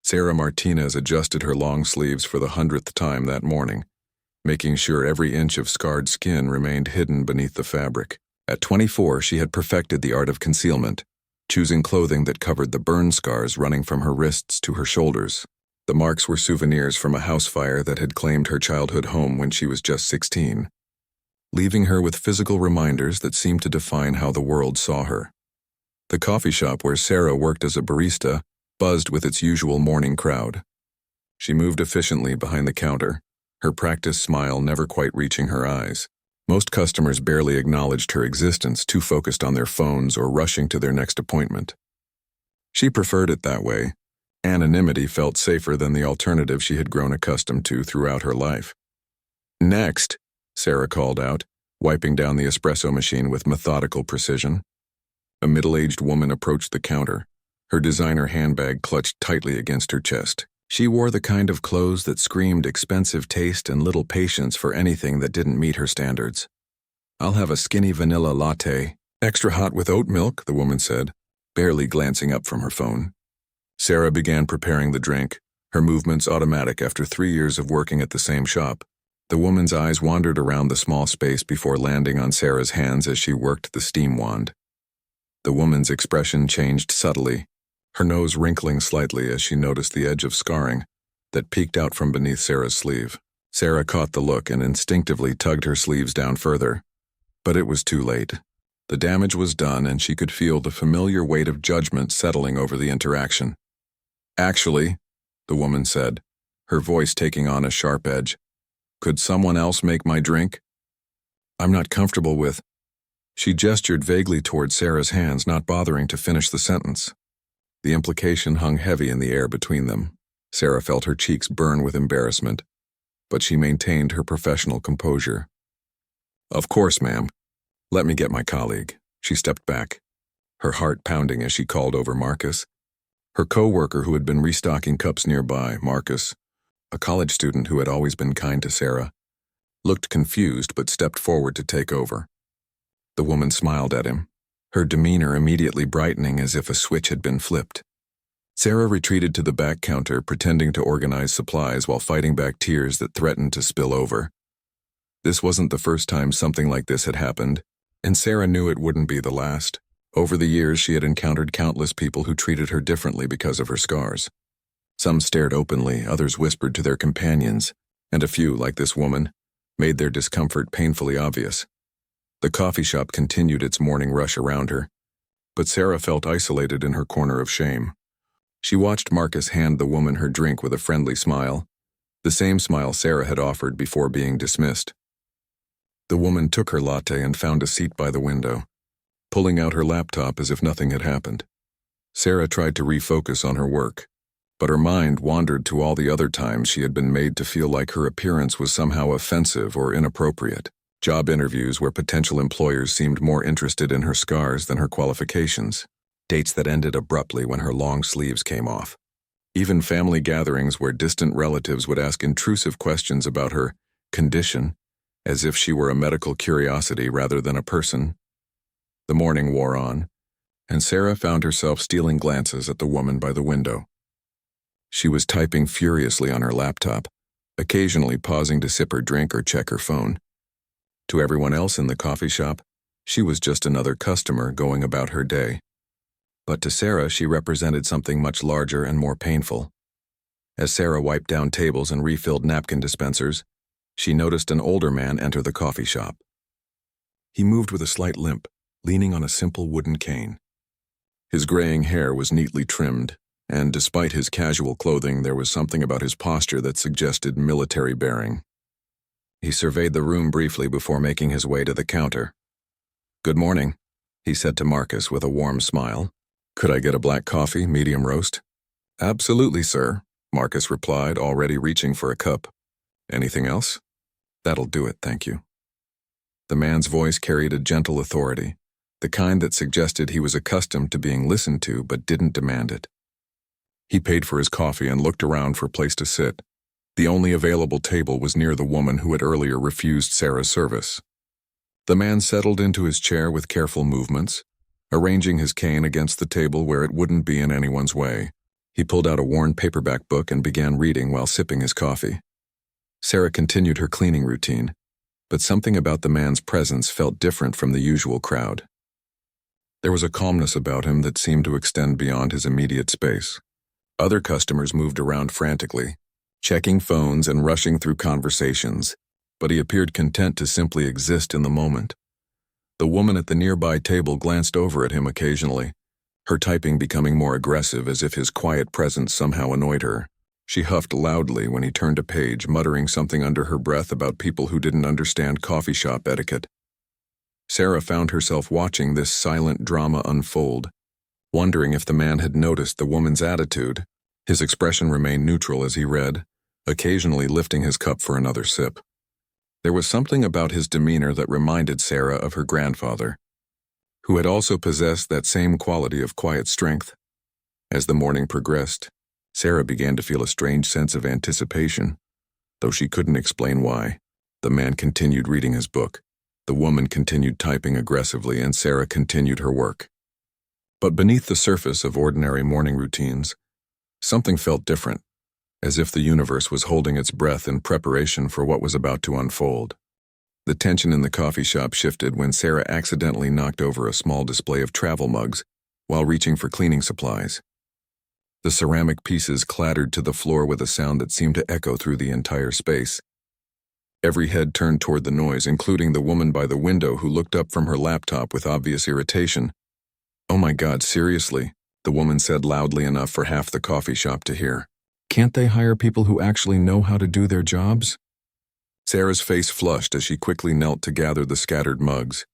Sarah Martinez adjusted her long sleeves for the 100th time that morning, making sure every inch of scarred skin remained hidden beneath the fabric. At 24, she had perfected the art of concealment, choosing clothing that covered the burn scars running from her wrists to her shoulders. The marks were souvenirs from a house fire that had claimed her childhood home when she was just 16, leaving her with physical reminders that seemed to define how the world saw her. The coffee shop where Sarah worked as a barista buzzed with its usual morning crowd. She moved efficiently behind the counter, her practiced smile never quite reaching her eyes. Most customers barely acknowledged her existence, too focused on their phones or rushing to their next appointment. She preferred it that way. Anonymity felt safer than the alternative she had grown accustomed to throughout her life. "Next," Sarah called out, wiping down the espresso machine with methodical precision. A middle-aged woman approached the counter, her designer handbag clutched tightly against her chest. She wore the kind of clothes that screamed expensive taste and little patience for anything that didn't meet her standards. "I'll have a skinny vanilla latte, extra hot with oat milk," the woman said, barely glancing up from her phone. Sarah began preparing the drink, her movements automatic after 3 years of working at the same shop. The woman's eyes wandered around the small space before landing on Sarah's hands as she worked the steam wand. The woman's expression changed subtly, her nose wrinkling slightly as she noticed the edge of scarring that peeked out from beneath Sarah's sleeve. Sarah caught the look and instinctively tugged her sleeves down further. But it was too late. The damage was done and she could feel the familiar weight of judgment settling over the interaction. "Actually," the woman said, her voice taking on a sharp edge, "could someone else make my drink? I'm not comfortable with—" She gestured vaguely toward Sarah's hands, not bothering to finish the sentence. The implication hung heavy in the air between them. Sarah felt her cheeks burn with embarrassment, but she maintained her professional composure. "Of course, ma'am. Let me get my colleague." She stepped back, her heart pounding as she called over Marcus, her co-worker who had been restocking cups nearby. Marcus, a college student who had always been kind to Sarah, looked confused but stepped forward to take over. The woman smiled at him, her demeanor immediately brightening as if a switch had been flipped. Sarah retreated to the back counter, pretending to organize supplies while fighting back tears that threatened to spill over. This wasn't the first time something like this had happened, and Sarah knew it wouldn't be the last. Over the years, she had encountered countless people who treated her differently because of her scars. Some stared openly, others whispered to their companions, and a few, like this woman, made their discomfort painfully obvious. The coffee shop continued its morning rush around her, but Sarah felt isolated in her corner of shame. She watched Marcus hand the woman her drink with a friendly smile, the same smile Sarah had offered before being dismissed. The woman took her latte and found a seat by the window, pulling out her laptop as if nothing had happened. Sarah tried to refocus on her work, but her mind wandered to all the other times she had been made to feel like her appearance was somehow offensive or inappropriate. Job interviews where potential employers seemed more interested in her scars than her qualifications. Dates that ended abruptly when her long sleeves came off. Even family gatherings where distant relatives would ask intrusive questions about her condition, as if she were a medical curiosity rather than a person. The morning wore on, and Sarah found herself stealing glances at the woman by the window. She was typing furiously on her laptop, occasionally pausing to sip her drink or check her phone. To everyone else in the coffee shop, she was just another customer going about her day. But to Sarah, she represented something much larger and more painful. As Sarah wiped down tables and refilled napkin dispensers, she noticed an older man enter the coffee shop. He moved with a slight limp, leaning on a simple wooden cane. His graying hair was neatly trimmed, and despite his casual clothing, there was something about his posture that suggested military bearing. He surveyed the room briefly before making his way to the counter. "Good morning," he said to Marcus with a warm smile. "Could I get a black coffee, medium roast?" "Absolutely, sir," Marcus replied, already reaching for a cup. "Anything else?" "That'll do it, thank you." The man's voice carried a gentle authority, the kind that suggested he was accustomed to being listened to but didn't demand it. He paid for his coffee and looked around for a place to sit. The only available table was near the woman who had earlier refused Sarah's service. The man settled into his chair with careful movements, arranging his cane against the table where it wouldn't be in anyone's way. He pulled out a worn paperback book and began reading while sipping his coffee. Sarah continued her cleaning routine, but something about the man's presence felt different from the usual crowd. There was a calmness about him that seemed to extend beyond his immediate space. Other customers moved around frantically, checking phones and rushing through conversations, but he appeared content to simply exist in the moment. The woman at the nearby table glanced over at him occasionally, her typing becoming more aggressive as if his quiet presence somehow annoyed her. She huffed loudly when he turned a page, muttering something under her breath about people who didn't understand coffee shop etiquette. Sarah found herself watching this silent drama unfold, wondering if the man had noticed the woman's attitude. His expression remained neutral as he read, occasionally lifting his cup for another sip. There was something about his demeanor that reminded Sarah of her grandfather, who had also possessed that same quality of quiet strength. As the morning progressed, Sarah began to feel a strange sense of anticipation, though she couldn't explain why. The man continued reading his book, the woman continued typing aggressively, and Sarah continued her work. But beneath the surface of ordinary morning routines, something felt different, as if the universe was holding its breath in preparation for what was about to unfold. The tension in the coffee shop shifted when Sarah accidentally knocked over a small display of travel mugs while reaching for cleaning supplies. The ceramic pieces clattered to the floor with a sound that seemed to echo through the entire space. Every head turned toward the noise, including the woman by the window who looked up from her laptop with obvious irritation. "Oh my God, seriously?" the woman said loudly enough for half the coffee shop to hear. "Can't they hire people who actually know how to do their jobs?" Sarah's face flushed as she quickly knelt to gather the scattered mugs,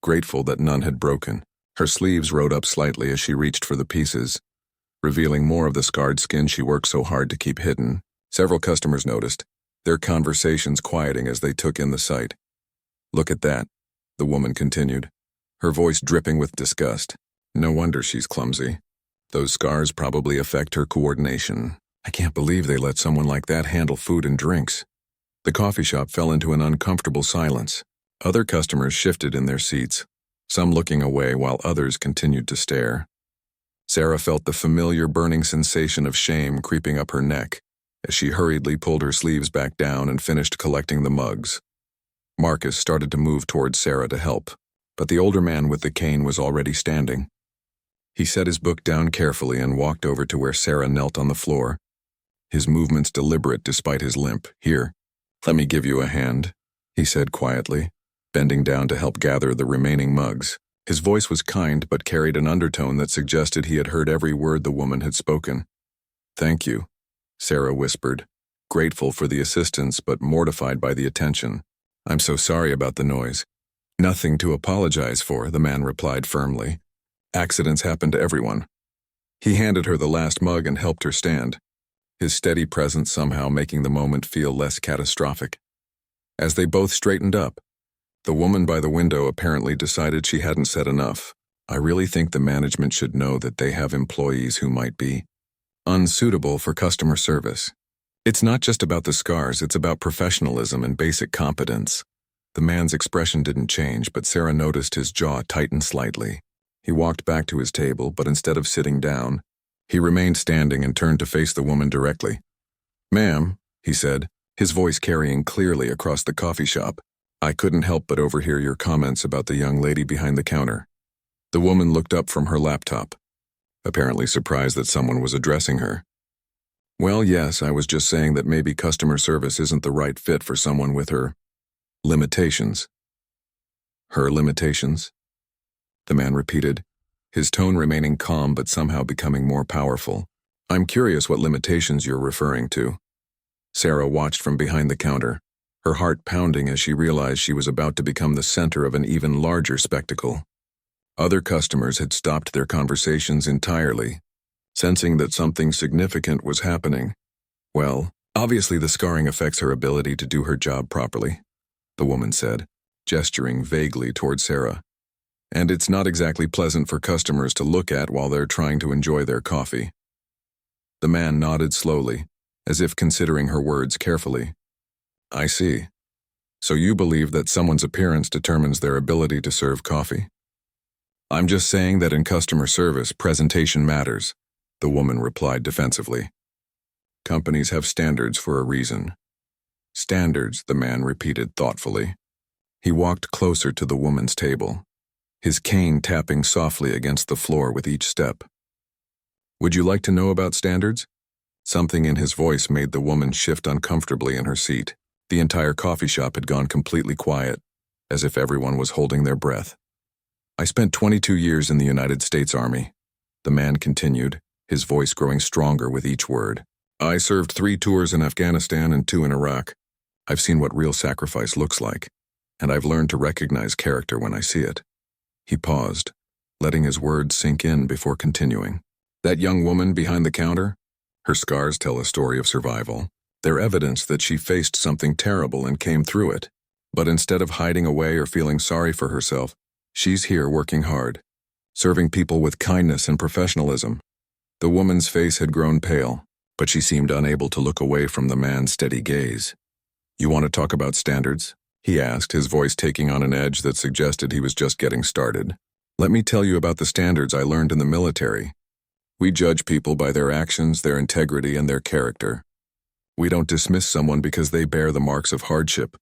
grateful that none had broken. Her sleeves rode up slightly as she reached for the pieces, revealing more of the scarred skin she worked so hard to keep hidden. Several customers noticed, their conversations quieting as they took in the sight. "Look at that," the woman continued, her voice dripping with disgust. "No wonder she's clumsy. Those scars probably affect her coordination. I can't believe they let someone like that handle food and drinks." The coffee shop fell into an uncomfortable silence. Other customers shifted in their seats, some looking away while others continued to stare. Sarah felt the familiar burning sensation of shame creeping up her neck as she hurriedly pulled her sleeves back down and finished collecting the mugs. Marcus started to move towards Sarah to help, but the older man with the cane was already standing. He set his book down carefully and walked over to where Sarah knelt on the floor, his movements deliberate despite his limp. "Here, let me give you a hand," he said quietly, bending down to help gather the remaining mugs. His voice was kind but carried an undertone that suggested he had heard every word the woman had spoken. "Thank you," Sarah whispered, grateful for the assistance but mortified by the attention. "I'm so sorry about the noise." "Nothing to apologize for," the man replied firmly. "Accidents happen to everyone." He handed her the last mug and helped her stand, his steady presence somehow making the moment feel less catastrophic. As they both straightened up, the woman by the window apparently decided she hadn't said enough. "I really think the management should know that they have employees who might be unsuitable for customer service. It's not just about the scars, it's about professionalism and basic competence." The man's expression didn't change, but Sarah noticed his jaw tighten slightly. He walked back to his table, but instead of sitting down, he remained standing and turned to face the woman directly. "Ma'am," he said, his voice carrying clearly across the coffee shop, "I couldn't help but overhear your comments about the young lady behind the counter." The woman looked up from her laptop, apparently surprised that someone was addressing her. "Well, yes, I was just saying that maybe customer service isn't the right fit for someone with her limitations." "Her limitations?" the man repeated, his tone remaining calm but somehow becoming more powerful. "I'm curious what limitations you're referring to." Sarah watched from behind the counter, her heart pounding as she realized she was about to become the center of an even larger spectacle. Other customers had stopped their conversations entirely, sensing that something significant was happening. "Well, obviously the scarring affects her ability to do her job properly," the woman said, gesturing vaguely toward Sarah. "And it's not exactly pleasant for customers to look at while they're trying to enjoy their coffee." The man nodded slowly, as if considering her words carefully. "I see. So you believe that someone's appearance determines their ability to serve coffee?" "I'm just saying that in customer service, presentation matters. the woman replied defensively. Companies have standards for a reason. Standards, the man repeated thoughtfully. He walked closer to the woman's table, his cane tapping softly against the floor with each step. Would you like to know about standards? Something in his voice made the woman shift uncomfortably in her seat. The entire coffee shop had gone completely quiet, as if everyone was holding their breath. I spent 22 years in the United States Army, the man continued, his voice growing stronger with each word. I served 3 tours in Afghanistan and 2 in Iraq. I've seen what real sacrifice looks like, and I've learned to recognize character when I see it. He paused, letting his words sink in before continuing. That young woman behind the counter? Her scars tell a story of survival. They're evidence that she faced something terrible and came through it. But instead of hiding away or feeling sorry for herself, she's here working hard, serving people with kindness and professionalism. The woman's face had grown pale, but she seemed unable to look away from the man's steady gaze. You want to talk about standards? He asked, his voice taking on an edge that suggested he was just getting started. Let me tell you about the standards I learned in the military. We judge people by their actions, their integrity, and their character. We don't dismiss someone because they bear the marks of hardship.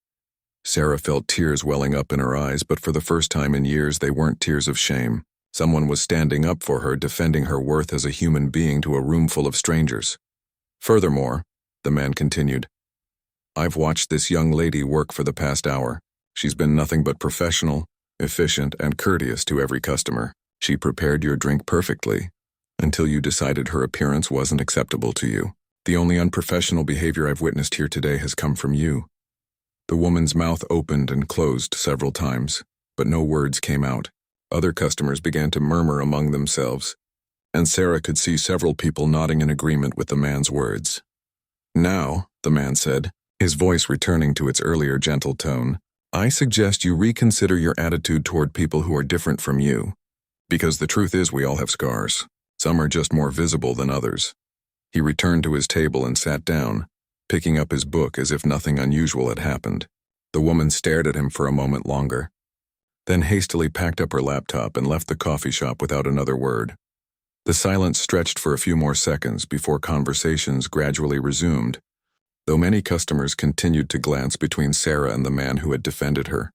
Sarah felt tears welling up in her eyes, but for the first time in years they weren't tears of shame. Someone was standing up for her, defending her worth as a human being to a room full of strangers. Furthermore, the man continued, I've watched this young lady work for the past hour. She's been nothing but professional, efficient, and courteous to every customer. She prepared your drink perfectly, until you decided her appearance wasn't acceptable to you. The only unprofessional behavior I've witnessed here today has come from you. The woman's mouth opened and closed several times, but no words came out. Other customers began to murmur among themselves, and Sarah could see several people nodding in agreement with the man's words. Now, the man said, his voice returning to its earlier gentle tone, I suggest you reconsider your attitude toward people who are different from you. Because the truth is we all have scars. Some are just more visible than others. He returned to his table and sat down, picking up his book as if nothing unusual had happened. The woman stared at him for a moment longer, then hastily packed up her laptop and left the coffee shop without another word. The silence stretched for a few more seconds before conversations gradually resumed, though many customers continued to glance between Sarah and the man who had defended her.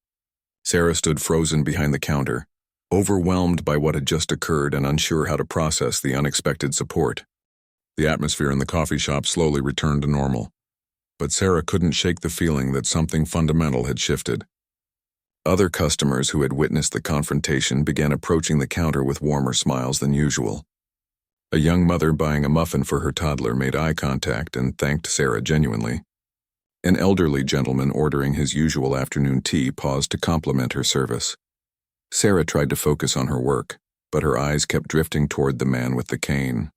Sarah stood frozen behind the counter, overwhelmed by what had just occurred and unsure how to process the unexpected support. The atmosphere in the coffee shop slowly returned to normal, but Sarah couldn't shake the feeling that something fundamental had shifted. Other customers who had witnessed the confrontation began approaching the counter with warmer smiles than usual. A young mother buying a muffin for her toddler made eye contact and thanked Sarah genuinely. An elderly gentleman ordering his usual afternoon tea paused to compliment her service. Sarah tried to focus on her work, but her eyes kept drifting toward the man with the cane.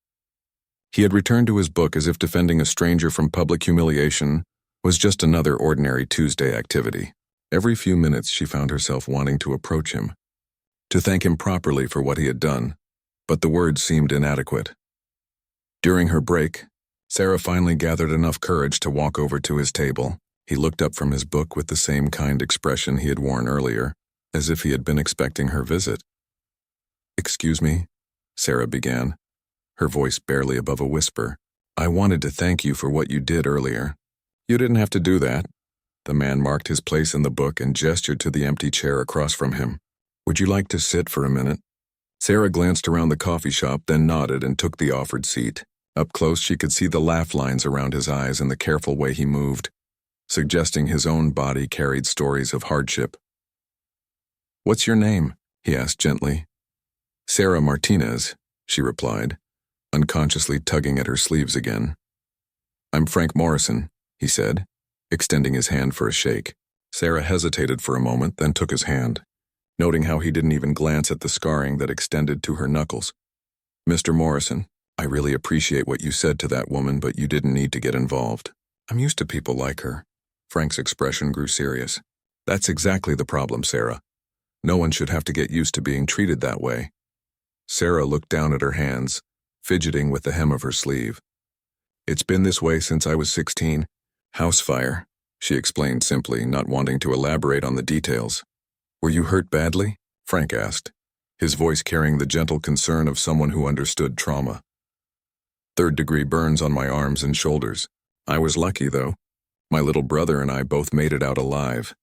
He had returned to his book as if defending a stranger from public humiliation was just another ordinary Tuesday activity. Every few minutes she found herself wanting to approach him, to thank him properly for what he had done, but the words seemed inadequate. During her break, Sarah finally gathered enough courage to walk over to his table. He looked up from his book with the same kind expression he had worn earlier, as if he had been expecting her visit. Excuse me, Sarah began, her voice barely above a whisper. I wanted to thank you for what you did earlier. You didn't have to do that. The man marked his place in the book and gestured to the empty chair across from him. Would you like to sit for a minute? Sarah glanced around the coffee shop, then nodded and took the offered seat. Up close, she could see the laugh lines around his eyes and the careful way he moved, suggesting his own body carried stories of hardship. What's your name? He asked gently. Sarah Martinez, she replied, unconsciously tugging at her sleeves again. I'm Frank Morrison, he said, extending his hand for a shake. Sarah hesitated for a moment, then took his hand, noting how he didn't even glance at the scarring that extended to her knuckles. Mr. Morrison, I really appreciate what you said to that woman, but you didn't need to get involved. I'm used to people like her. Frank's expression grew serious. That's exactly the problem, Sarah. No one should have to get used to being treated that way. Sarah looked down at her hands, fidgeting with the hem of her sleeve. It's been this way since I was 16. House fire, she explained simply, not wanting to elaborate on the details. Were you hurt badly? Frank asked, his voice carrying the gentle concern of someone who understood trauma. Third-degree burns on my arms and shoulders. I was lucky, though. My little brother and I both made it out alive.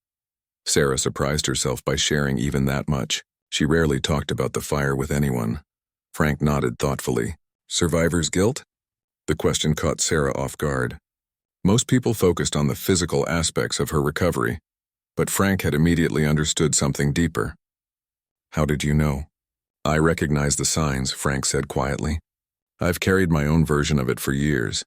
Sarah surprised herself by sharing even that much. She rarely talked about the fire with anyone. Frank nodded thoughtfully. Survivor's guilt? The question caught Sarah off guard. Most people focused on the physical aspects of her recovery, but Frank had immediately understood something deeper. How did you know? I recognize the signs, Frank said quietly. I've carried my own version of it for years.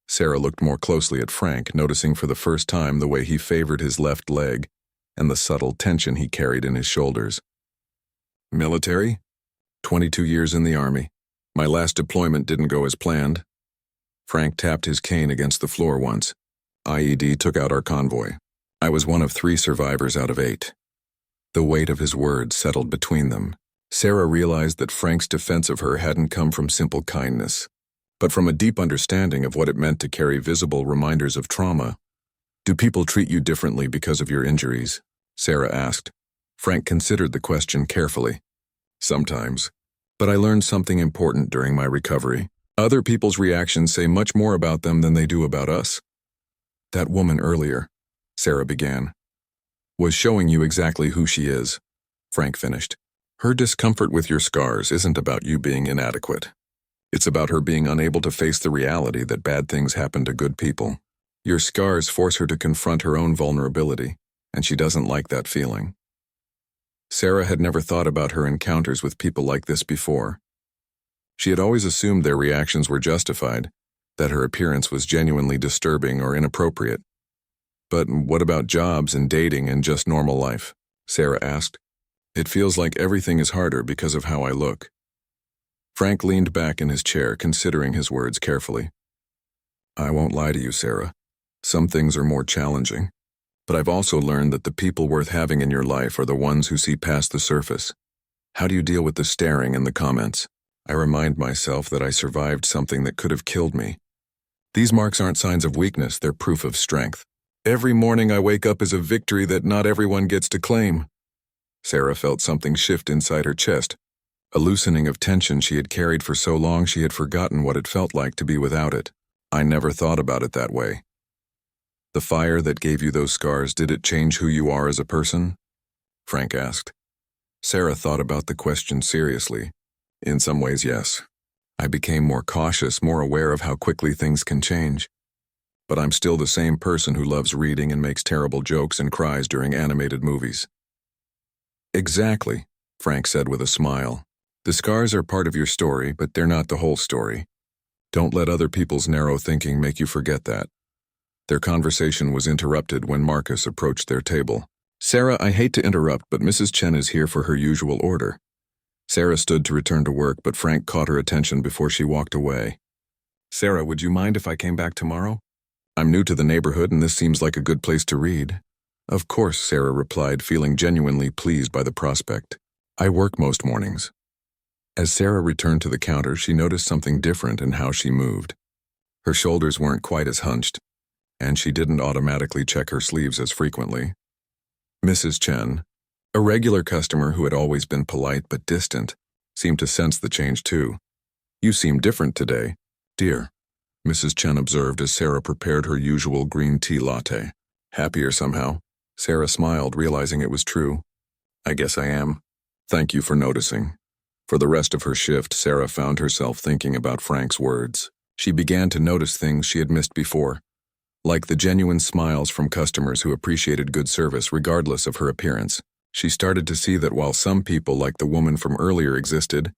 Sarah looked more closely at Frank, noticing for the first time the way he favored his left leg and the subtle tension he carried in his shoulders. Military? 22 years in the Army. My last deployment didn't go as planned. Frank tapped his cane against the floor once. IED took out our convoy. I was one of 3 survivors out of 8. The weight of his words settled between them. Sarah realized that Frank's defense of her hadn't come from simple kindness, but from a deep understanding of what it meant to carry visible reminders of trauma. Do people treat you differently because of your injuries? Sarah asked. Frank considered the question carefully. Sometimes. But I learned something important during my recovery. Other people's reactions say much more about them than they do about us. That woman earlier, Sarah began, was showing you exactly who she is, Frank finished. Her discomfort with your scars isn't about you being inadequate. It's about her being unable to face the reality that bad things happen to good people. Your scars force her to confront her own vulnerability, and she doesn't like that feeling. Sarah had never thought about her encounters with people like this before. She had always assumed their reactions were justified, that her appearance was genuinely disturbing or inappropriate. But what about jobs and dating and just normal life? Sarah asked. It feels like everything is harder because of how I look. Frank leaned back in his chair, considering his words carefully. I won't lie to you, Sarah. Some things are more challenging. But I've also learned that the people worth having in your life are the ones who see past the surface. How do you deal with the staring and the comments? I remind myself that I survived something that could have killed me. These marks aren't signs of weakness, they're proof of strength. Every morning I wake up is a victory that not everyone gets to claim. Sarah felt something shift inside her chest, a loosening of tension she had carried for so long she had forgotten what it felt like to be without it. I never thought about it that way. The fire that gave you those scars, did it change who you are as a person? Frank asked. Sarah thought about the question seriously. In some ways, yes. I became more cautious, more aware of how quickly things can change. But I'm still the same person who loves reading and makes terrible jokes and cries during animated movies. Exactly, Frank said with a smile. The scars are part of your story, but they're not the whole story. Don't let other people's narrow thinking make you forget that. Their conversation was interrupted when Marcus approached their table. Sarah, I hate to interrupt, but Mrs. Chen is here for her usual order. Sarah stood to return to work, but Frank caught her attention before she walked away. Sarah, would you mind if I came back tomorrow? I'm new to the neighborhood and this seems like a good place to read. Of course, Sarah replied, feeling genuinely pleased by the prospect. I work most mornings. As Sarah returned to the counter, she noticed something different in how she moved. Her shoulders weren't quite as hunched, and she didn't automatically check her sleeves as frequently. Mrs. Chen, a regular customer who had always been polite but distant, seemed to sense the change too. You seem different today, dear, Mrs. Chen observed as Sarah prepared her usual green tea latte. Happier somehow. Sarah smiled, realizing it was true. I guess I am. Thank you for noticing. For the rest of her shift, Sarah found herself thinking about Frank's words. She began to notice things she had missed before, like the genuine smiles from customers who appreciated good service regardless of her appearance. She started to see that while some people like the woman from earlier existed,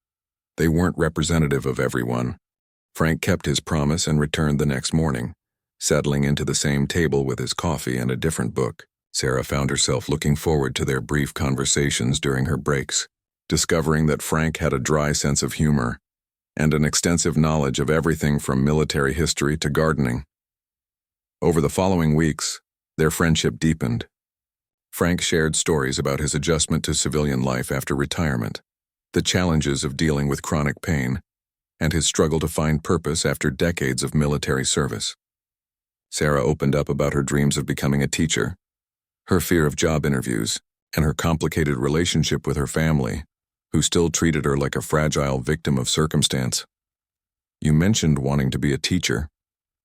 they weren't representative of everyone. Frank kept his promise and returned the next morning, settling into the same table with his coffee and a different book. Sarah found herself looking forward to their brief conversations during her breaks, discovering that Frank had a dry sense of humor and an extensive knowledge of everything from military history to gardening. Over the following weeks, their friendship deepened. Frank shared stories about his adjustment to civilian life after retirement, the challenges of dealing with chronic pain, and his struggle to find purpose after decades of military service. Sarah opened up about her dreams of becoming a teacher, her fear of job interviews, and her complicated relationship with her family, who still treated her like a fragile victim of circumstance. You mentioned wanting to be a teacher,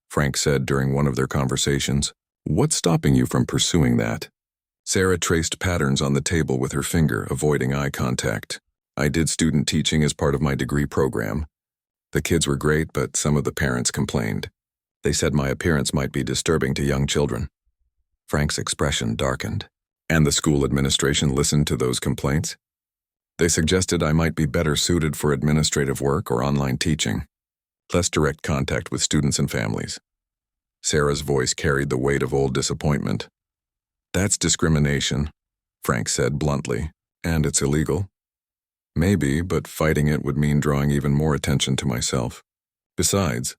Frank said during one of their conversations. What's stopping you from pursuing that? Sarah traced patterns on the table with her finger, avoiding eye contact. I did student teaching as part of my degree program. The kids were great, but some of the parents complained. They said my appearance might be disturbing to young children. Frank's expression darkened. And the school administration listened to those complaints? They suggested I might be better suited for administrative work or online teaching. Less direct contact with students and families. Sarah's voice carried the weight of old disappointment. That's discrimination, Frank said bluntly, and it's illegal. Maybe, but fighting it would mean drawing even more attention to myself. Besides,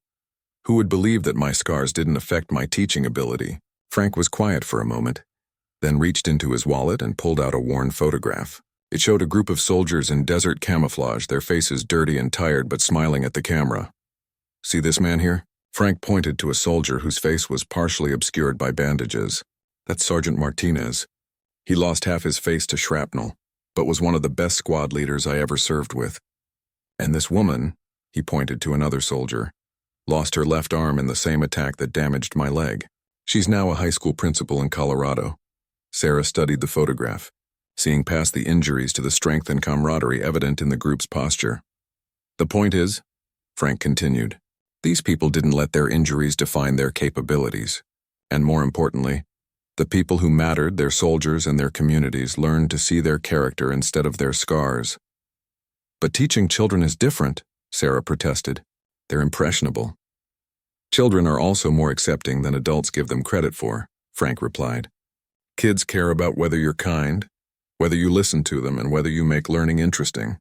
who would believe that my scars didn't affect my teaching ability? Frank was quiet for a moment, then reached into his wallet and pulled out a worn photograph. It showed a group of soldiers in desert camouflage, their faces dirty and tired but smiling at the camera. See this man here? Frank pointed to a soldier whose face was partially obscured by bandages. That's Sergeant Martinez. He lost half his face to shrapnel, but was one of the best squad leaders I ever served with. And this woman, he pointed to another soldier, lost her left arm in the same attack that damaged my leg. She's now a high school principal in Colorado. Sarah studied the photograph, seeing past the injuries to the strength and camaraderie evident in the group's posture. The point is, Frank continued, these people didn't let their injuries define their capabilities. And more importantly, the people who mattered, their soldiers and their communities, learned to see their character instead of their scars. But teaching children is different, Sarah protested. They're impressionable. Children are also more accepting than adults give them credit for, Frank replied. Kids care about whether you're kind, whether you listen to them, and whether you make learning interesting.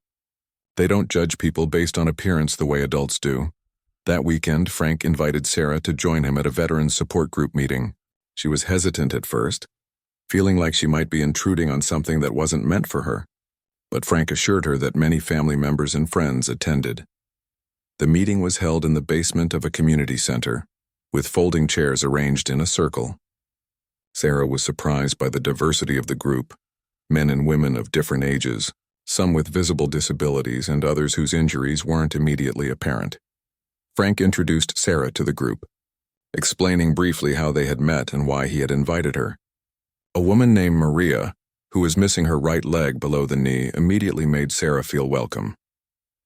They don't judge people based on appearance the way adults do. That weekend, Frank invited Sarah to join him at a veterans support group meeting. She was hesitant at first, feeling like she might be intruding on something that wasn't meant for her. But Frank assured her that many family members and friends attended. The meeting was held in the basement of a community center, with folding chairs arranged in a circle. Sarah was surprised by the diversity of the group, men and women of different ages, some with visible disabilities and others whose injuries weren't immediately apparent. Frank introduced Sarah to the group, explaining briefly how they had met and why he had invited her. A woman named Maria, who was missing her right leg below the knee, immediately made Sarah feel welcome.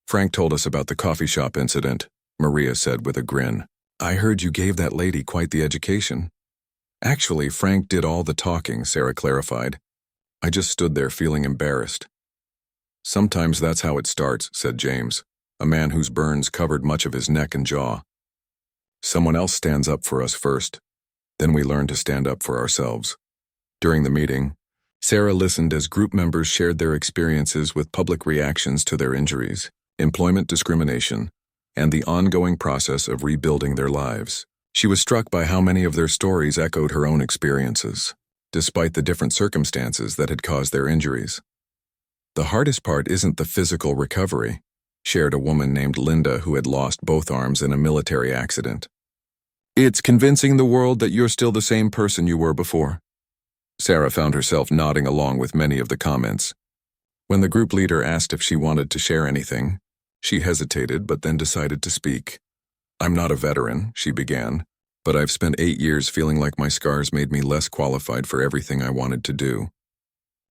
Frank told us about the coffee shop incident, Maria said with a grin. I heard you gave that lady quite the education. Actually, Frank did all the talking, Sarah clarified. I just stood there feeling embarrassed. Sometimes that's how it starts, said James, a man whose burns covered much of his neck and jaw. Someone else stands up for us first, then we learn to stand up for ourselves. During the meeting, Sarah listened as group members shared their experiences with public reactions to their injuries, employment discrimination, and the ongoing process of rebuilding their lives. She was struck by how many of their stories echoed her own experiences, despite the different circumstances that had caused their injuries. The hardest part isn't the physical recovery, shared a woman named Linda who had lost both arms in a military accident. It's convincing the world that you're still the same person you were before. Sarah found herself nodding along with many of the comments. When the group leader asked if she wanted to share anything, she hesitated but then decided to speak. I'm not a veteran, she began, but I've spent 8 years feeling like my scars made me less qualified for everything I wanted to do.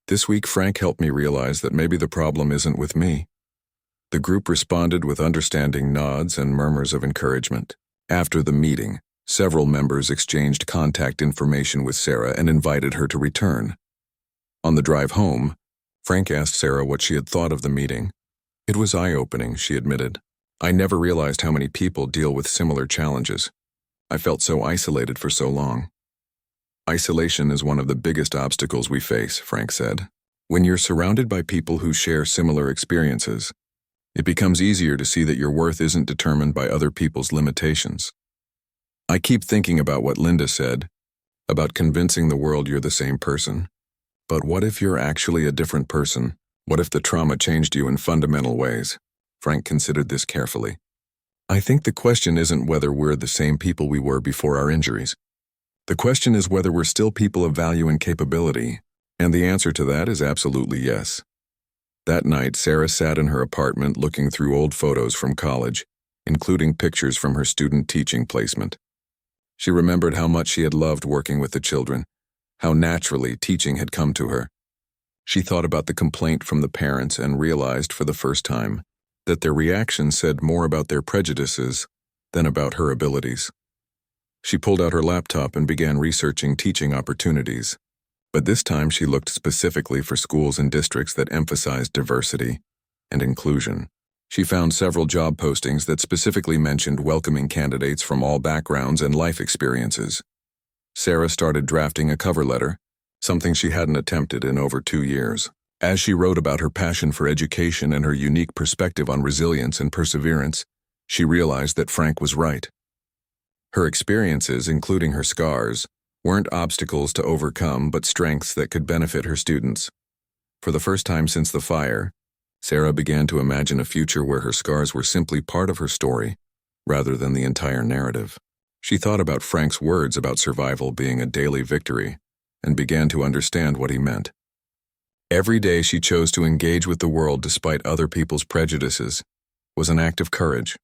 This week, Frank helped me realize that maybe the problem isn't with me. The group responded with understanding nods and murmurs of encouragement. After the meeting, several members exchanged contact information with Sarah and invited her to return. On the drive home, Frank asked Sarah what she had thought of the meeting. It was eye-opening, she admitted. I never realized how many people deal with similar challenges. I felt so isolated for so long. Isolation is one of the biggest obstacles we face, Frank said. When you're surrounded by people who share similar experiences, it becomes easier to see that your worth isn't determined by other people's limitations. I keep thinking about what Linda said, about convincing the world you're the same person. But what if you're actually a different person? What if the trauma changed you in fundamental ways? Frank considered this carefully. I think the question isn't whether we're the same people we were before our injuries. The question is whether we're still people of value and capability, and the answer to that is absolutely yes. That night, Sarah sat in her apartment looking through old photos from college, including pictures from her student teaching placement. She remembered how much she had loved working with the children, how naturally teaching had come to her. She thought about the complaint from the parents and realized for the first time that their reaction said more about their prejudices than about her abilities. She pulled out her laptop and began researching teaching opportunities, but this time she looked specifically for schools and districts that emphasized diversity and inclusion. She found several job postings that specifically mentioned welcoming candidates from all backgrounds and life experiences. Sarah started drafting a cover letter, something she hadn't attempted in over 2 years. As she wrote about her passion for education and her unique perspective on resilience and perseverance, she realized that Frank was right. Her experiences, including her scars, weren't obstacles to overcome but strengths that could benefit her students. For the first time since the fire, Sarah began to imagine a future where her scars were simply part of her story, rather than the entire narrative. She thought about Frank's words about survival being a daily victory, and began to understand what he meant. Every day she chose to engage with the world despite other people's prejudices was an act of courage.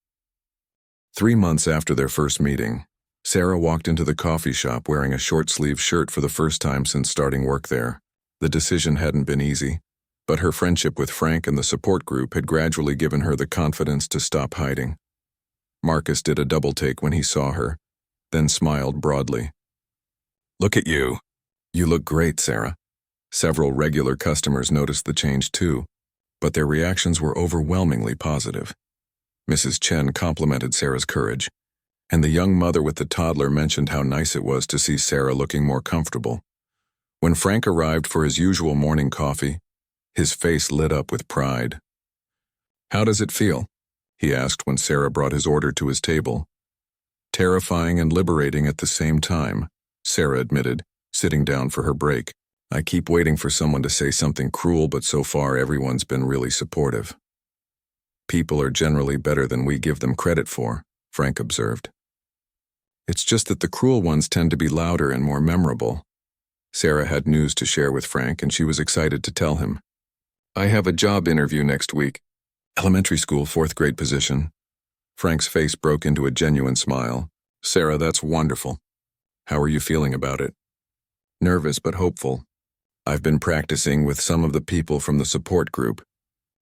3 months after their first meeting, Sarah walked into the coffee shop wearing a short-sleeved shirt for the first time since starting work there. The decision hadn't been easy, but her friendship with Frank and the support group had gradually given her the confidence to stop hiding. Marcus did a double-take when he saw her, then smiled broadly. "Look at you. You look great, Sarah." Several regular customers noticed the change too, but their reactions were overwhelmingly positive. Mrs. Chen complimented Sarah's courage, and the young mother with the toddler mentioned how nice it was to see Sarah looking more comfortable. When Frank arrived for his usual morning coffee, his face lit up with pride. "How does it feel?" he asked when Sarah brought his order to his table. "Terrifying and liberating at the same time," Sarah admitted, sitting down for her break. "I keep waiting for someone to say something cruel, but so far everyone's been really supportive." "People are generally better than we give them credit for," Frank observed. "It's just that the cruel ones tend to be louder and more memorable." Sarah had news to share with Frank, and she was excited to tell him. "I have a job interview next week. Elementary school, 4th grade position." Frank's face broke into a genuine smile. "Sarah, that's wonderful. How are you feeling about it?" "Nervous but hopeful. I've been practicing with some of the people from the support group.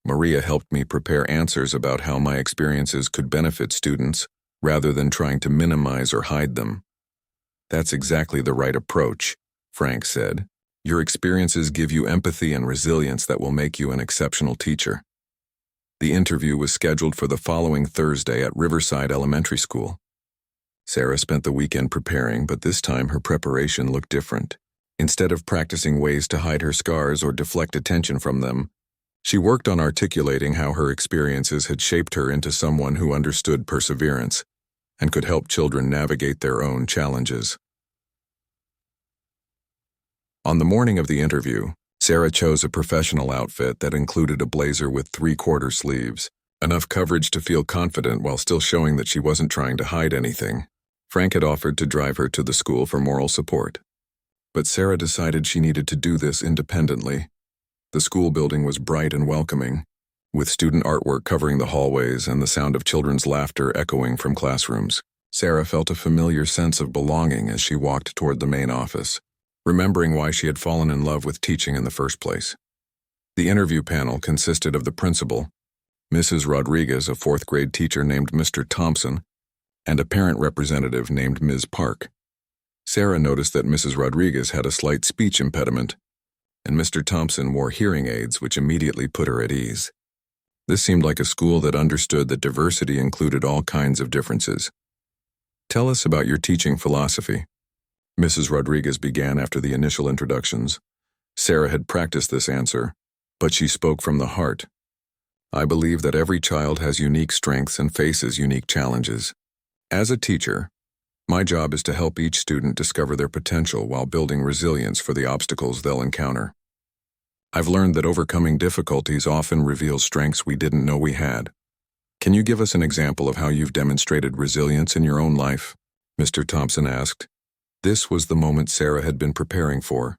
Maria helped me prepare answers about how my experiences could benefit students, rather than trying to minimize or hide them." "That's exactly the right approach," Frank said. "Your experiences give you empathy and resilience that will make you an exceptional teacher." The interview was scheduled for the following Thursday at Riverside Elementary School. Sarah spent the weekend preparing, but this time her preparation looked different. Instead of practicing ways to hide her scars or deflect attention from them, she worked on articulating how her experiences had shaped her into someone who understood perseverance and could help children navigate their own challenges. On the morning of the interview, Sarah chose a professional outfit that included a blazer with 3/4 sleeves, enough coverage to feel confident while still showing that she wasn't trying to hide anything. Frank had offered to drive her to the school for moral support, but Sarah decided she needed to do this independently. The school building was bright and welcoming, with student artwork covering the hallways and the sound of children's laughter echoing from classrooms. Sarah felt a familiar sense of belonging as she walked toward the main office, remembering why she had fallen in love with teaching in the first place. The interview panel consisted of the principal, Mrs. Rodriguez, a 4th grade teacher named Mr. Thompson, and a parent representative named Ms. Park. Sarah noticed that Mrs. Rodriguez had a slight speech impediment, and Mr. Thompson wore hearing aids, which immediately put her at ease. This seemed like a school that understood that diversity included all kinds of differences. "Tell us about your teaching philosophy," Mrs. Rodriguez began after the initial introductions. Sarah had practiced this answer, but she spoke from the heart. "I believe that every child has unique strengths and faces unique challenges. As a teacher, my job is to help each student discover their potential while building resilience for the obstacles they'll encounter. I've learned that overcoming difficulties often reveals strengths we didn't know we had. Can you give us an example of how you've demonstrated resilience in your own life?" Mr. Thompson asked. This was the moment Sarah had been preparing for.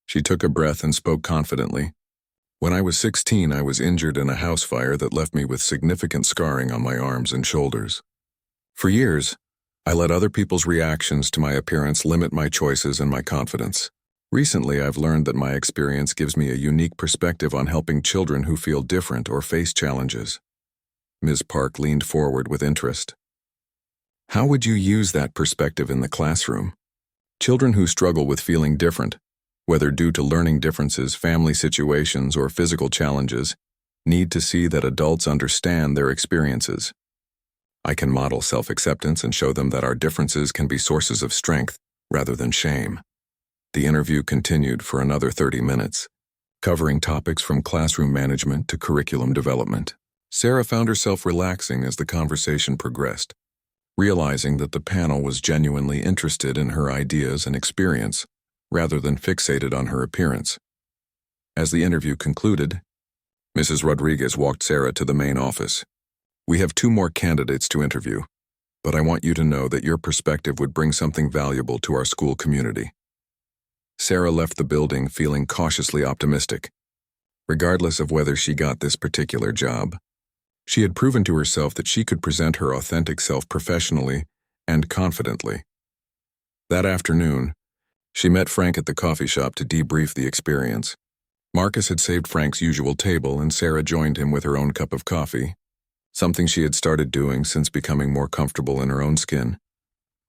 She took a breath and spoke confidently. When I was 16, I was injured in a house fire that left me with significant scarring on my arms and shoulders. For years, I let other people's reactions to my appearance limit my choices and my confidence. Recently, I've learned that my experience gives me a unique perspective on helping children who feel different or face challenges. Ms. Park leaned forward with interest. How would you use that perspective in the classroom? Children who struggle with feeling different, whether due to learning differences, family situations, or physical challenges, need to see that adults understand their experiences. I can model self-acceptance and show them that our differences can be sources of strength rather than shame. The interview continued for another 30 minutes, covering topics from classroom management to curriculum development. Sarah found herself relaxing as the conversation progressed, realizing that the panel was genuinely interested in her ideas and experience, rather than fixated on her appearance. As the interview concluded, Mrs. Rodriguez walked Sarah to the main office. We have 2 more candidates to interview, but I want you to know that your perspective would bring something valuable to our school community. Sarah left the building feeling cautiously optimistic. Regardless of whether she got this particular job, she had proven to herself that she could present her authentic self professionally and confidently. That afternoon, she met Frank at the coffee shop to debrief the experience. Marcus had saved Frank's usual table, and Sarah joined him with her own cup of coffee, something she had started doing since becoming more comfortable in her own skin.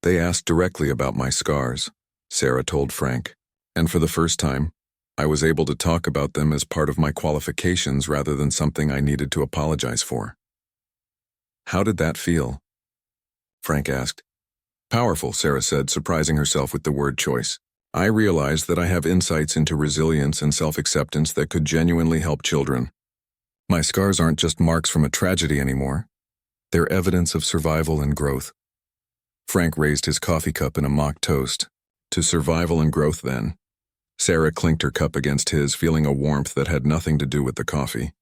They asked directly about my scars, Sarah told Frank, and for the first time, I was able to talk about them as part of my qualifications rather than something I needed to apologize for. How did that feel? Frank asked. Powerful, Sarah said, surprising herself with the word choice. I realized that I have insights into resilience and self-acceptance that could genuinely help children. My scars aren't just marks from a tragedy anymore. They're evidence of survival and growth. Frank raised his coffee cup in a mock toast. To survival and growth, then. Sarah clinked her cup against his, feeling a warmth that had nothing to do with the coffee.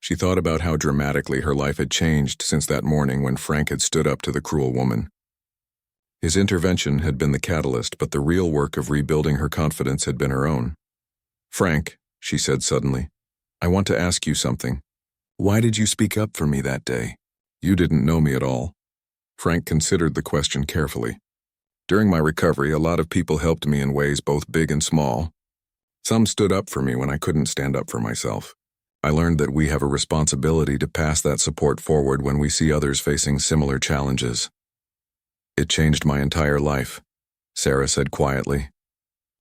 She thought about how dramatically her life had changed since that morning when Frank had stood up to the cruel woman. His intervention had been the catalyst, but the real work of rebuilding her confidence had been her own. Frank, she said suddenly, I want to ask you something. Why did you speak up for me that day? You didn't know me at all. Frank considered the question carefully. During my recovery, a lot of people helped me in ways both big and small. Some stood up for me when I couldn't stand up for myself. I learned that we have a responsibility to pass that support forward when we see others facing similar challenges. It changed my entire life, Sarah said quietly.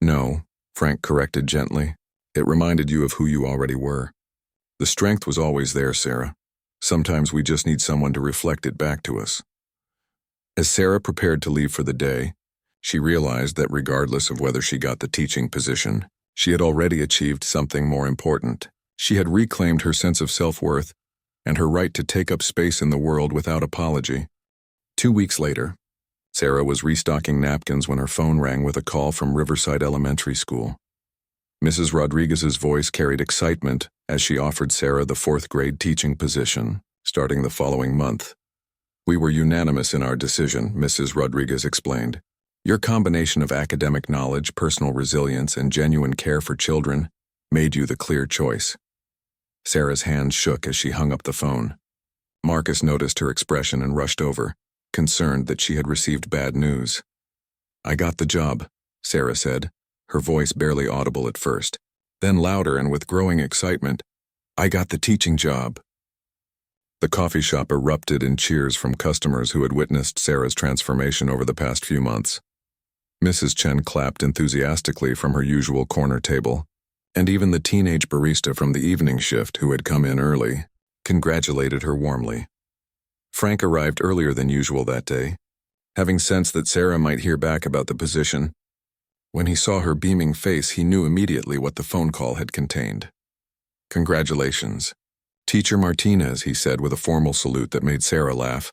No, Frank corrected gently. It reminded you of who you already were. The strength was always there, Sarah. Sometimes we just need someone to reflect it back to us. As Sarah prepared to leave for the day, she realized that regardless of whether she got the teaching position, she had already achieved something more important. She had reclaimed her sense of self-worth and her right to take up space in the world without apology. 2 weeks later, Sarah was restocking napkins when her phone rang with a call from Riverside Elementary School. Mrs. Rodriguez's voice carried excitement as she offered Sarah the 4th grade teaching position, starting the following month. We were unanimous in our decision, Mrs. Rodriguez explained. Your combination of academic knowledge, personal resilience, and genuine care for children made you the clear choice. Sarah's hands shook as she hung up the phone. Marcus noticed her expression and rushed over, concerned that she had received bad news. I got the job, Sarah said, her voice barely audible at first. Then louder and with growing excitement, I got the teaching job. The coffee shop erupted in cheers from customers who had witnessed Sarah's transformation over the past few months. Mrs. Chen clapped enthusiastically from her usual corner table, and even the teenage barista from the evening shift who had come in early congratulated her warmly. Frank arrived earlier than usual that day, having sensed that Sarah might hear back about the position. When he saw her beaming face, he knew immediately what the phone call had contained. Congratulations. Teacher Martinez, he said with a formal salute that made Sarah laugh.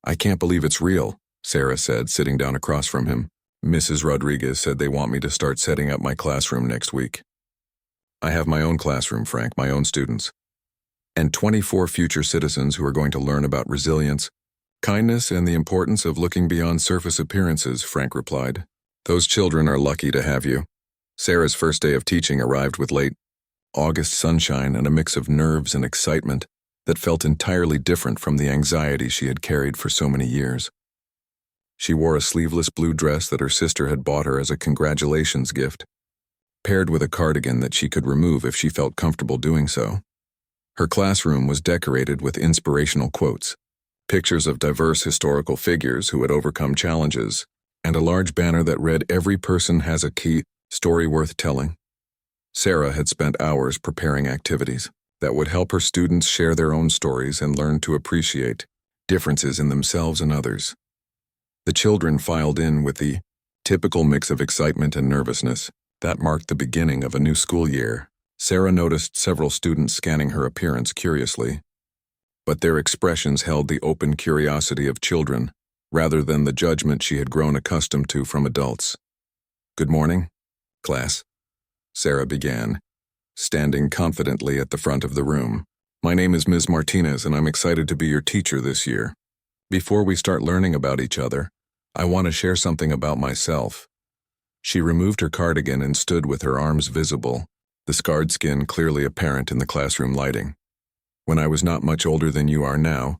I can't believe it's real, Sarah said, sitting down across from him. Mrs. Rodriguez said they want me to start setting up my classroom next week. I have my own classroom, Frank, my own students, and 24 future citizens who are going to learn about resilience, kindness, and the importance of looking beyond surface appearances, Frank replied. Those children are lucky to have you. Sarah's first day of teaching arrived with late, August sunshine and a mix of nerves and excitement that felt entirely different from the anxiety she had carried for so many years. She wore a sleeveless blue dress that her sister had bought her as a congratulations gift, paired with a cardigan that she could remove if she felt comfortable doing so. Her classroom was decorated with inspirational quotes, pictures of diverse historical figures who had overcome challenges, and a large banner that read, "Every person has a key story worth telling." Sarah had spent hours preparing activities that would help her students share their own stories and learn to appreciate differences in themselves and others. The children filed in with the typical mix of excitement and nervousness that marked the beginning of a new school year. Sarah noticed several students scanning her appearance curiously, but their expressions held the open curiosity of children rather than the judgment she had grown accustomed to from adults. "Good morning, class," Sarah began, standing confidently at the front of the room. "My name is Ms. Martinez, and I'm excited to be your teacher this year. Before we start learning about each other, I want to share something about myself." She removed her cardigan and stood with her arms visible, the scarred skin clearly apparent in the classroom lighting. "When I was not much older than you are now,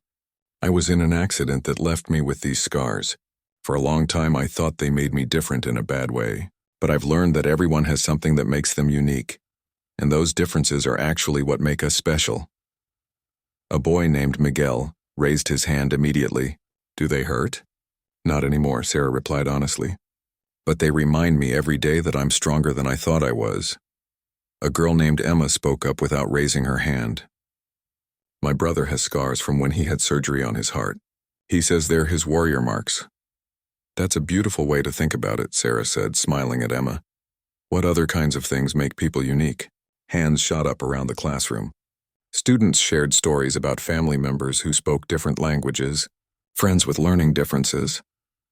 I was in an accident that left me with these scars. For a long time I thought they made me different in a bad way, but I've learned that everyone has something that makes them unique, and those differences are actually what make us special." A boy named Miguel raised his hand immediately. "Do they hurt?" "Not anymore," Sarah replied honestly. "But they remind me every day that I'm stronger than I thought I was." A girl named Emma spoke up without raising her hand. "My brother has scars from when he had surgery on his heart. He says they're his warrior marks." "That's a beautiful way to think about it," Sarah said, smiling at Emma. "What other kinds of things make people unique?" Hands shot up around the classroom. Students shared stories about family members who spoke different languages, friends with learning differences,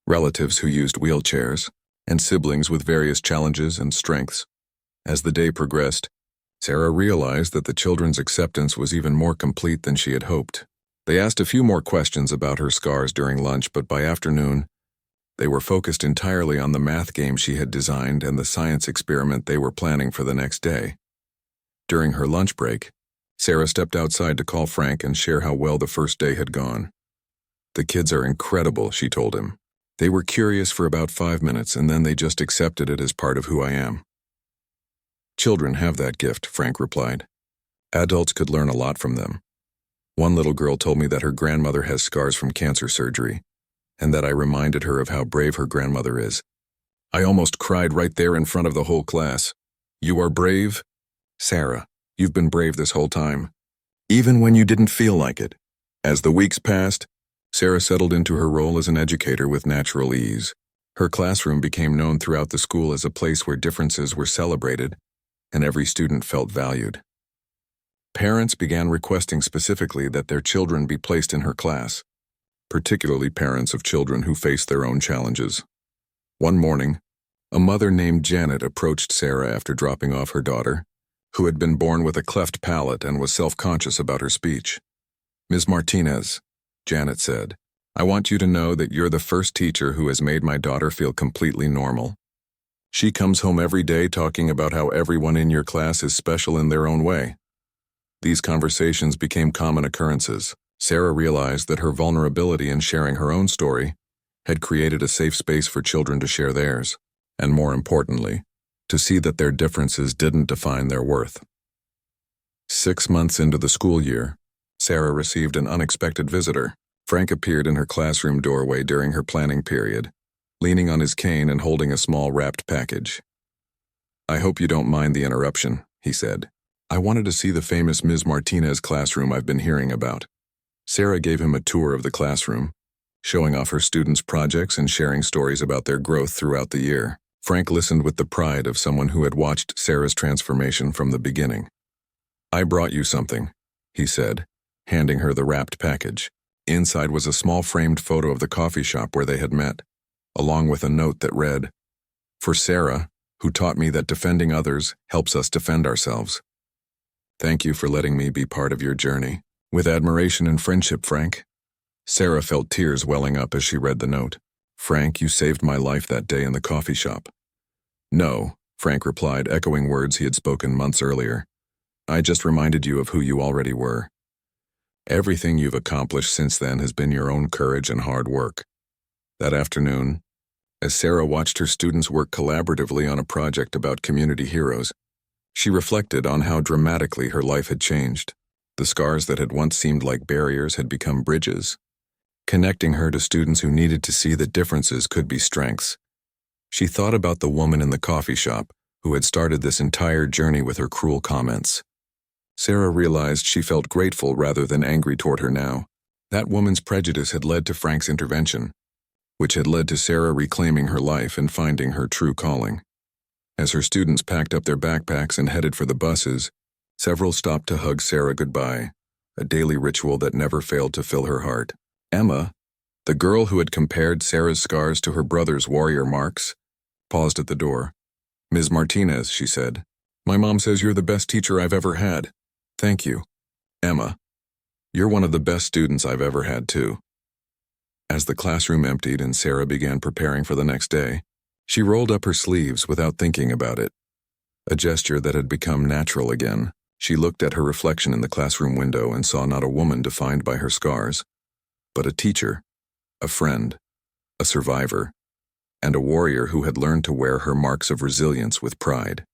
relatives who used wheelchairs, and siblings with various challenges and strengths. As the day progressed, Sarah realized that the children's acceptance was even more complete than she had hoped. They asked a few more questions about her scars during lunch, but by afternoon, they were focused entirely on the math game she had designed and the science experiment they were planning for the next day. During her lunch break, Sarah stepped outside to call Frank and share how well the first day had gone. "The kids are incredible," she told him. "They were curious for about 5 minutes, and then they just accepted it as part of who I am." "Children have that gift," Frank replied. "Adults could learn a lot from them. One little girl told me that her grandmother has scars from cancer surgery, and that I reminded her of how brave her grandmother is. I almost cried right there in front of the whole class. You are brave? Sarah, you've been brave this whole time, even when you didn't feel like it." As the weeks passed, Sarah settled into her role as an educator with natural ease. Her classroom became known throughout the school as a place where differences were celebrated and every student felt valued. Parents began requesting specifically that their children be placed in her class, particularly parents of children who faced their own challenges. One morning, a mother named Janet approached Sarah after dropping off her daughter, who had been born with a cleft palate and was self-conscious about her speech. "Ms. Martinez," Janet said, "I want you to know that you're the first teacher who has made my daughter feel completely normal. She comes home every day talking about how everyone in your class is special in their own way." These conversations became common occurrences. Sarah realized that her vulnerability in sharing her own story had created a safe space for children to share theirs, and more importantly, to see that their differences didn't define their worth. 6 months into the school year, Sarah received an unexpected visitor. Frank appeared in her classroom doorway during her planning period, leaning on his cane and holding a small wrapped package. "I hope you don't mind the interruption," he said. "I wanted to see the famous Ms. Martinez classroom I've been hearing about." Sarah gave him a tour of the classroom, showing off her students' projects and sharing stories about their growth throughout the year. Frank listened with the pride of someone who had watched Sarah's transformation from the beginning. "I brought you something," he said, handing her the wrapped package. Inside was a small framed photo of the coffee shop where they had met, along with a note that read, "For Sarah, who taught me that defending others helps us defend ourselves. Thank you for letting me be part of your journey. With admiration and friendship, Frank." Sarah felt tears welling up as she read the note. "Frank, you saved my life that day in the coffee shop." "No," Frank replied, echoing words he had spoken months earlier. I just reminded you of who you already were. Everything you've accomplished since then has been your own courage and hard work. That afternoon, as Sarah watched her students work collaboratively on a project about community heroes, she reflected on how dramatically her life had changed. The scars that had once seemed like barriers had become bridges, connecting her to students who needed to see that differences could be strengths. She thought about the woman in the coffee shop who had started this entire journey with her cruel comments. Sarah realized she felt grateful rather than angry toward her now. That woman's prejudice had led to Frank's intervention, which had led to Sarah reclaiming her life and finding her true calling. As her students packed up their backpacks and headed for the buses, several stopped to hug Sarah goodbye, a daily ritual that never failed to fill her heart. Emma, the girl who had compared Sarah's scars to her brother's warrior marks, paused at the door. "Ms. Martinez," she said, "my mom says you're the best teacher I've ever had." "Thank you, Emma. You're one of the best students I've ever had, too." As the classroom emptied and Sarah began preparing for the next day, she rolled up her sleeves without thinking about it, a gesture that had become natural again. She looked at her reflection in the classroom window and saw not a woman defined by her scars, but a teacher, a friend, a survivor, and a warrior who had learned to wear her marks of resilience with pride.